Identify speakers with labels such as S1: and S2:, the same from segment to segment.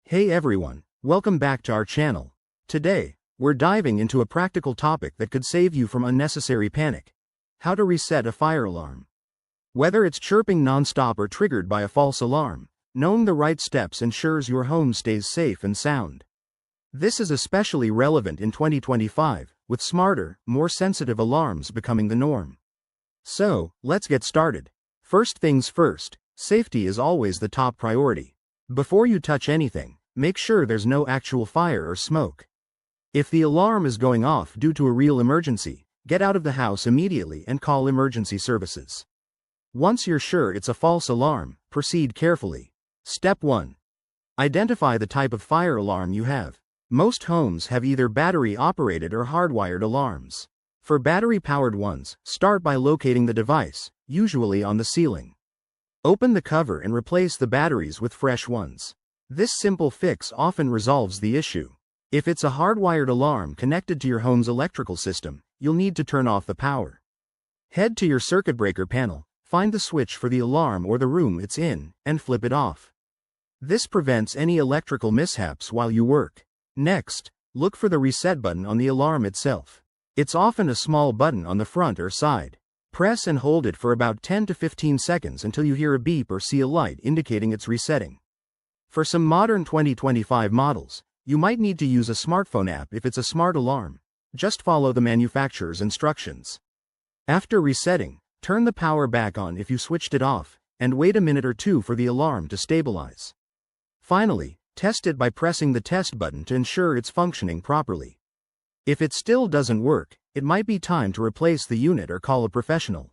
S1: Hey everyone, welcome back to our channel. Today, we're diving into a practical topic that could save you from unnecessary panic. How to reset a fire alarm. Whether it's chirping non-stop or triggered by a false alarm, knowing the right steps ensures your home stays safe and sound. This is especially relevant in 2025, with smarter, more sensitive alarms becoming the norm. So, let's get started. First things first, safety is always the top priority. Before you touch anything, make sure there's no actual fire or smoke. If the alarm is going off due to a real emergency, get out of the house immediately and call emergency services. Once you're sure it's a false alarm, proceed carefully. Step 1. Identify the type of fire alarm you have. Most homes have either battery-operated or hardwired alarms. For battery-powered ones, start by locating the device, usually on the ceiling. Open the cover and replace the batteries with fresh ones. This simple fix often resolves the issue. If it's a hardwired alarm connected to your home's electrical system, you'll need to turn off the power. Head to your circuit breaker panel, find the switch for the alarm or the room it's in, and flip it off. This prevents any electrical mishaps while you work. Next, look for the reset button on the alarm itself. It's often a small button on the front or side. Press and hold it for about 10 to 15 seconds until you hear a beep or see a light indicating it's resetting. For some modern 2025 models, you might need to use a smartphone app if it's a smart alarm. Just follow the manufacturer's instructions. After resetting, turn the power back on if you switched it off, and wait a minute or two for the alarm to stabilize. Finally, test it by pressing the test button to ensure it's functioning properly. If it still doesn't work, it might be time to replace the unit or call a professional.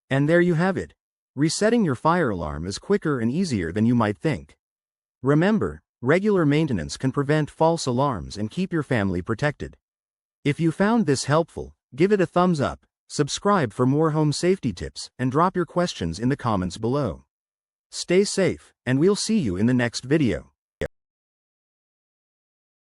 S1: And there you have it. Resetting your fire alarm is quicker and easier than you might think. Remember, regular maintenance can prevent false alarms and keep your family protected. If you found this helpful, give it a thumbs up, subscribe for more home safety tips, and drop your questions in the comments below. Stay safe, and we'll see you in the next video.